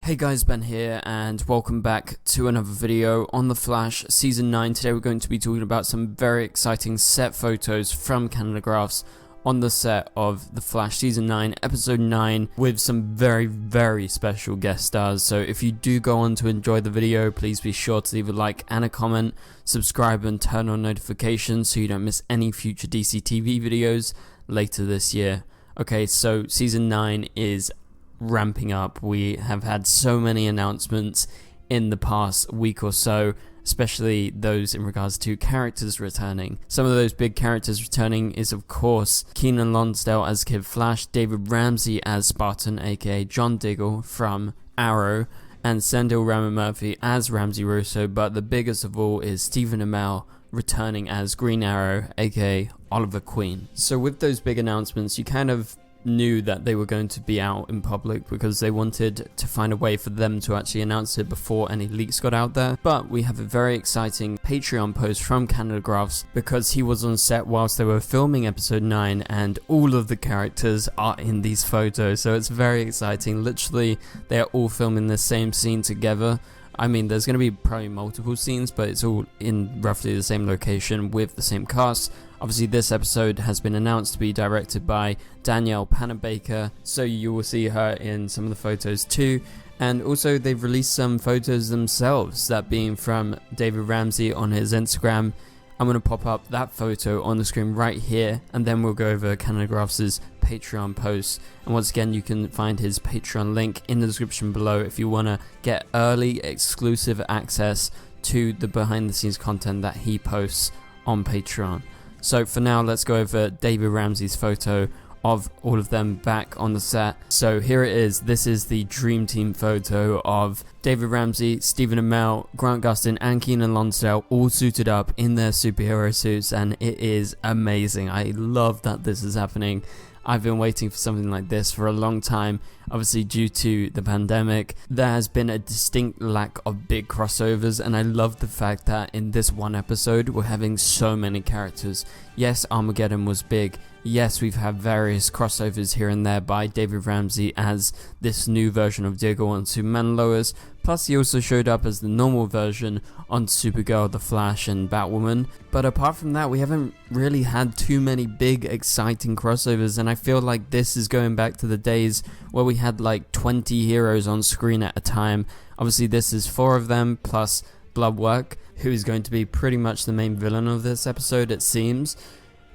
Hey guys, Ben here and welcome back to another video on The Flash Season 9. Today we're going to be talking about some very exciting set photos from Canada Graphs on the set of The Flash Season 9, Episode 9 with some very special guest stars. So if you do go on to enjoy the video, please be sure to leave a like and a comment, subscribe and turn on notifications so you don't miss any future DCTV videos later this year. Okay, so Season 9 is ramping up. We have had so many announcements in the past week or so, especially those in regards to characters returning. Some of those big characters returning is of course Keenan Lonsdale as Kid Flash, David Ramsey as Spartan aka John Diggle from Arrow, and Sendil Ramamurthy as Ramsey Russo, but the biggest of all is Stephen Amell returning as Green Arrow aka Oliver Queen. So with those big announcements, you kind of knew that they were going to be out in public because they wanted to find a way for them to actually announce it before any leaks got out there. But we have a very exciting Patreon post from Canada Graphs because he was on set whilst they were filming episode 9 and all of the characters are in these photos, so it's very exciting. Literally they're all filming the same scene together. I mean, there's going to be probably multiple scenes, but it's all in roughly the same location with the same cast. Obviously, this episode has been announced to be directed by Danielle Panabaker, so you will see her in some of the photos too. And also, they've released some photos themselves, that being from David Ramsey on his Instagram. I'm going to pop up that photo on the screen right here, and then we'll go over Canada Graphs' Patreon post. And once again, you can find his Patreon link in the description below if you want to get early exclusive access to the behind the scenes content that he posts on Patreon. So for now, let's go over David Ramsey's photo of all of them back on the set. So here it is. This is the dream team photo of David Ramsey, Stephen Amell, Grant Gustin and Keenan Lonsdale all suited up in their superhero suits, and it is amazing. I love that this is happening. I've been waiting for something like this for a long time. Obviously, due to the pandemic, there has been a distinct lack of big crossovers, and I love the fact that in this one episode, we're having so many characters. Yes, Armageddon was big. Yes, we've had various crossovers here and there by David Ramsey as this new version of Diggle on Superman and Lois. Plus, he also showed up as the normal version on Supergirl, The Flash, and Batwoman. But apart from that, we haven't really had too many big, exciting crossovers, and I feel like this is going back to the days where we had like 20 heroes on screen at a time. Obviously, this is 4 of them, plus Bloodwork, who is going to be pretty much the main villain of this episode, it seems.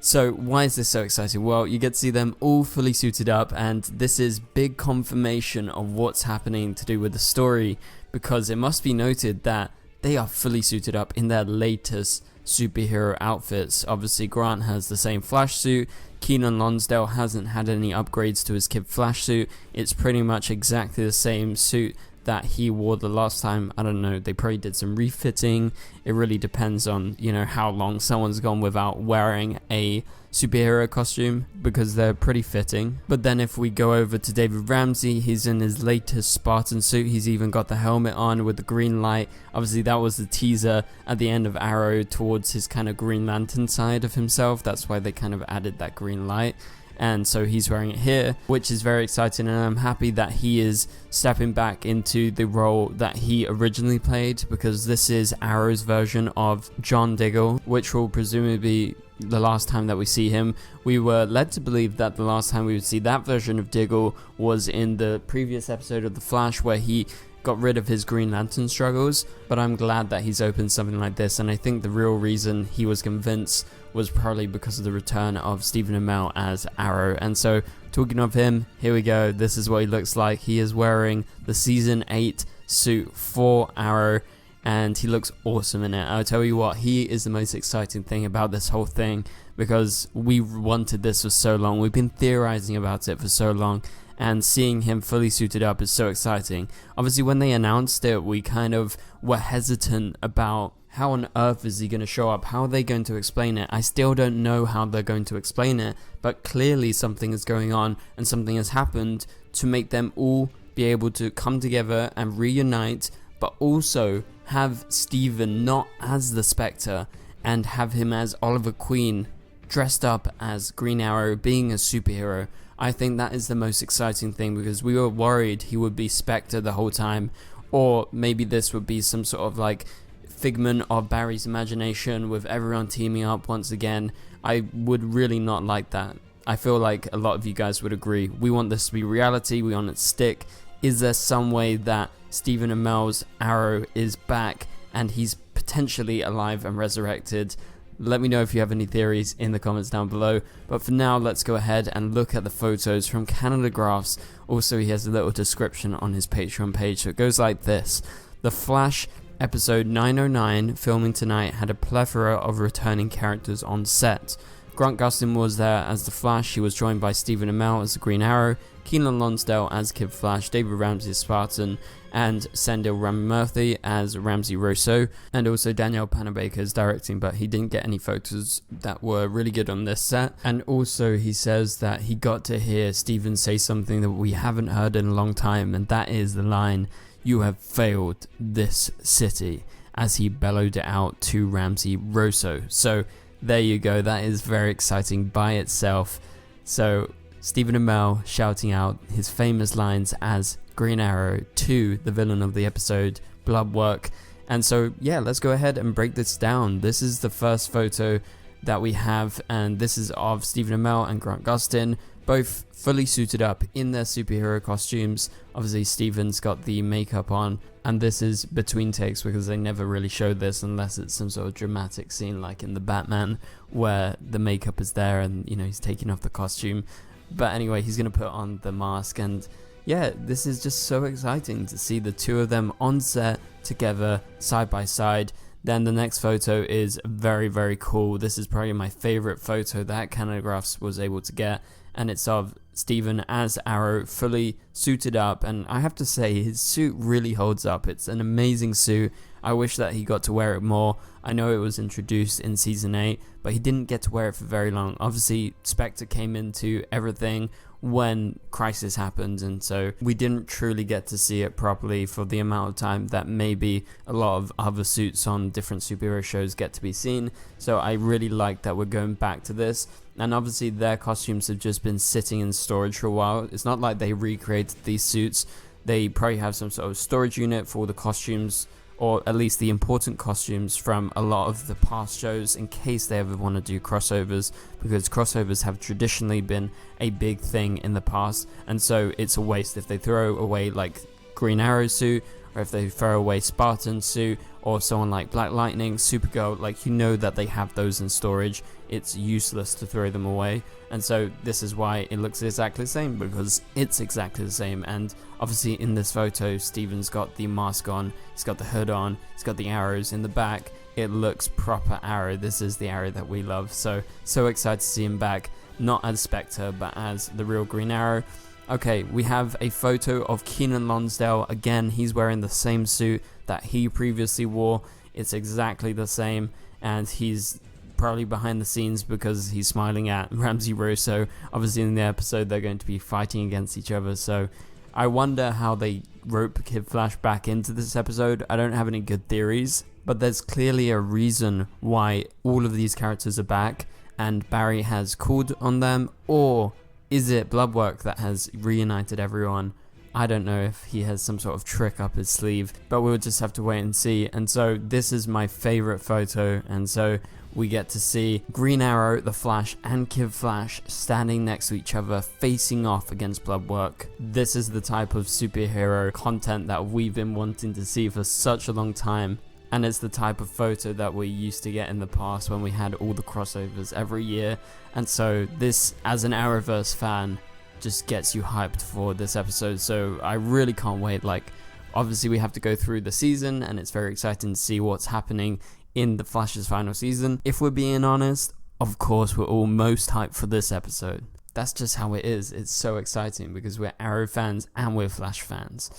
So why is this so exciting? Well, you get to see them all fully suited up, and this is big confirmation of what's happening to do with the story, because it must be noted that they are fully suited up in their latest superhero outfits. Obviously, Grant has the same Flash suit. Keenan Lonsdale hasn't had any upgrades to his Kid Flash suit. It's pretty much exactly the same suit that he wore the last time. I don't know, they probably did some refitting. It really depends on, you know, how long someone's gone without wearing a superhero costume, because they're pretty fitting. But then if we go over to David Ramsey, he's in his latest Spartan suit. He's even got the helmet on with the green light. Obviously that was the teaser at the end of Arrow towards his kind of Green Lantern side of himself. That's why they kind of added that green light. And so he's wearing it here, which is very exciting, and I'm happy that he is stepping back into the role that he originally played, because this is Arrow's version of John Diggle, which will presumably be the last time that we see him. We were led to believe that the last time we would see that version of Diggle was in the previous episode of The Flash, where he got rid of his Green Lantern struggles, but I'm glad that he's opened something like this, and I think the real reason he was convinced was probably because of the return of Stephen Amell as Arrow. And so, talking of him, here we go. This is what he looks like. He is wearing the Season 8 suit for Arrow, and he looks awesome in it. I'll tell you what, he is the most exciting thing about this whole thing, because we wanted this for so long. We've been theorizing about it for so long, and seeing him fully suited up is so exciting. Obviously, when they announced it, we kind of were hesitant about how on earth is he going to show up? How are they going to explain it? I still don't know how they're going to explain it, but clearly something is going on and something has happened to make them all be able to come together and reunite, but also have Stephen not as the Spectre and have him as Oliver Queen, dressed up as Green Arrow, being a superhero. I think that is the most exciting thing, because we were worried he would be Spectre the whole time, or maybe this would be some sort of like figment of Barry's imagination with everyone teaming up once again. I would really not like that. I feel like a lot of you guys would agree. We want this to be reality, we want it to stick. Is there some way that Stephen Amell's Arrow is back and he's potentially alive and resurrected? Let me know if you have any theories in the comments down below. But for now, let's go ahead and look at the photos from Canada Graphs. Also, he has a little description on his Patreon page. So it goes like this. The Flash episode 909 filming tonight had a plethora of returning characters on set. Grant Gustin was there as the Flash. He was joined by Stephen Amell as the Green Arrow, Keenan Lonsdale as Kid Flash, David Ramsey as Spartan, and Sandil Ramamurthy as Ramsey Rosso, and also Danielle Panabaker is directing, but he didn't get any photos that were really good on this set. And also he says that he got to hear Stephen say something that we haven't heard in a long time, and that is the line, "You have failed this city," as he bellowed it out to Ramsey Rosso. So there you go, that is very exciting by itself. So Stephen Amell shouting out his famous lines as Green Arrow to the villain of the episode, Bloodwork. And so yeah, let's go ahead and break this down. This is the first photo that we have, and this is of Stephen Amell and Grant Gustin, both fully suited up in their superhero costumes. Obviously Stephen's got the makeup on, and this is between takes because they never really showed this unless it's some sort of dramatic scene like in the Batman where the makeup is there and, you know, he's taking off the costume. But anyway, he's going to put on the mask, and yeah, this is just so exciting to see the two of them on set together, side by side. Then the next photo is very, very cool. This is probably my favorite photo that Canada Graphs was able to get, and it's of Stephen as Arrow, fully suited up, and I have to say his suit really holds up. It's an amazing suit. I wish that he got to wear it more. I know it was introduced in season 8, but he didn't get to wear it for very long. Obviously Spectre came into everything when Crisis happened, and so we didn't truly get to see it properly for the amount of time that maybe a lot of other suits on different superhero shows get to be seen. So I really like that we're going back to this, and obviously their costumes have just been sitting in storage for a while. It's not like they recreated these suits. They probably have some sort of storage unit for all the costumes, or at least the important costumes from a lot of the past shows, in case they ever want to do crossovers, because crossovers have traditionally been a big thing in the past, and so it's a waste if they throw away like Green Arrow suit, or if they throw away Spartan suit, or someone like Black Lightning, Supergirl, like, you know that they have those in storage. It's useless to throw them away, and so this is why it looks exactly the same, because it's exactly the same. And obviously in this photo, Stephen's got the mask on, he's got the hood on, he's got the arrows in the back. It looks proper Arrow. This is the Arrow that we love. So excited to see him back, not as Spectre, but as the real Green Arrow. Okay, we have a photo of Keenan Lonsdale. Again, he's wearing the same suit that he previously wore. It's exactly the same, and he's probably behind the scenes because he's smiling at Ramsey Rosso. Obviously in the episode they're going to be fighting against each other, so I wonder how they rope Kid Flash back into this episode. I don't have any good theories, but there's clearly a reason why all of these characters are back and Barry has called on them. Or is it Bloodwork that has reunited everyone? I don't know if he has some sort of trick up his sleeve, but we'll just have to wait and see. And so this is my favorite photo, and so we get to see Green Arrow, the Flash, and Kid Flash standing next to each other, facing off against Bloodwork. This is the type of superhero content that we've been wanting to see for such a long time, and it's the type of photo that we used to get in the past when we had all the crossovers every year. And so this, as an Arrowverse fan, just gets you hyped for this episode. So I really can't wait. Like, obviously we have to go through the season, and it's very exciting to see what's happening in the Flash's final season. If we're being honest, of course we're all most hyped for this episode. That's just how it is. It's so exciting because we're Arrow fans and we're Flash fans.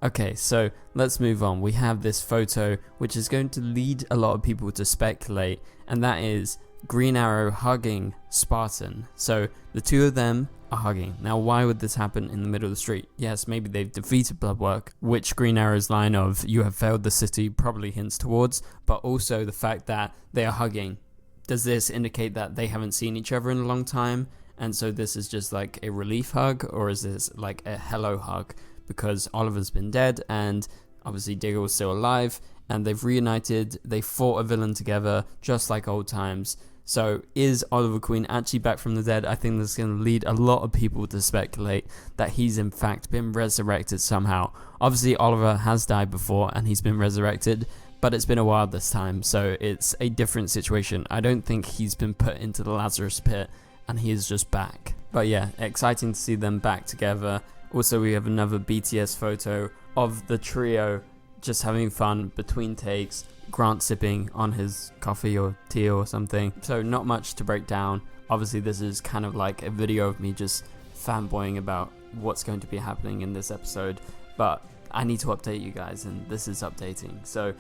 Okay, so let's move on. We have this photo which is going to lead a lot of people to speculate, and that is Green Arrow hugging Spartan. So the two of them are hugging. Now, why would this happen in the middle of the street? Yes, maybe they've defeated Bloodwork, which Green Arrow's line of "you have failed the city" probably hints towards, but also the fact that they are hugging. Does this indicate that they haven't seen each other in a long time And so this is just like a relief hug, or is this like a hello hug? Because Oliver's been dead and obviously Diggle's still alive, and they've reunited, they fought a villain together just like old times. So is Oliver Queen actually back from the dead? I think this is going to lead a lot of people to speculate that he's in fact been resurrected somehow. Obviously Oliver has died before and he's been resurrected, but it's been a while this time, so it's a different situation. I don't think he's been put into the Lazarus pit and he is just back. But yeah, exciting to see them back together. Also, we have another BTS photo of the trio just having fun between takes, Grant sipping on his coffee or tea or something. So not much to break down. Obviously this is kind of like a video of me just fanboying about what's going to be happening in this episode, but I need to update you guys, and this is updating. So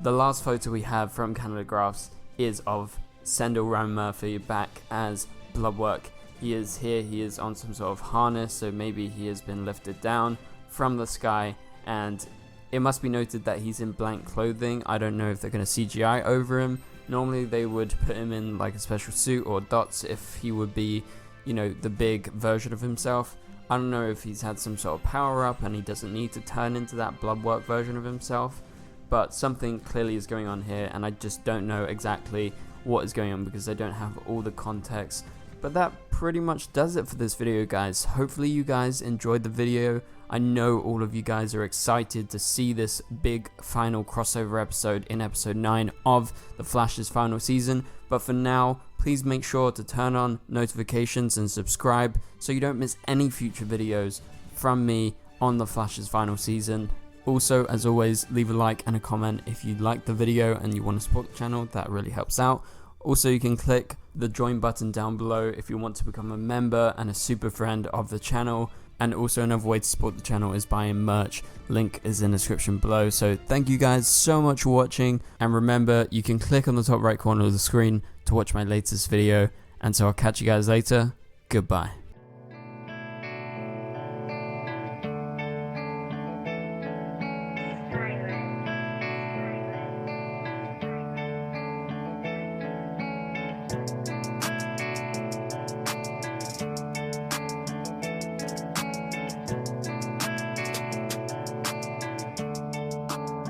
the last photo we have from Canada Graphs is of Sendell Ryan Murphy back as Bloodwork. He is here, he is on some sort of harness, so maybe he has been lifted down from the sky, and it must be noted that he's in blank clothing. I don't know if they're going to CGI over him. Normally they would put him in like a special suit or dots if he would be, you know, the big version of himself. I don't know if he's had some sort of power up and he doesn't need to turn into that Bloodwork version of himself, but something clearly is going on here, and I just don't know exactly what is going on because I don't have all the context. But that pretty much does it for this video, guys. Hopefully you guys enjoyed the video. I know all of you guys are excited to see this big final crossover episode in episode 9 of The Flash's final season, but for now, please make sure to turn on notifications and subscribe so you don't miss any future videos from me on The Flash's final season. Also, as always, leave a like and a comment if you liked the video and you want to support the channel. That really helps out. Also, you can click the join button down below if you want to become a member and a super friend of the channel. And also another way to support the channel is buying merch. Link is in the description below. So thank you guys so much for watching. And remember, you can click on the top right corner of the screen to watch my latest video. And so I'll catch you guys later. Goodbye.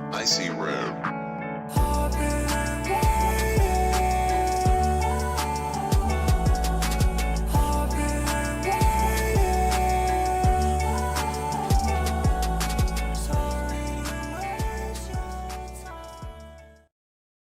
I see REUNITE.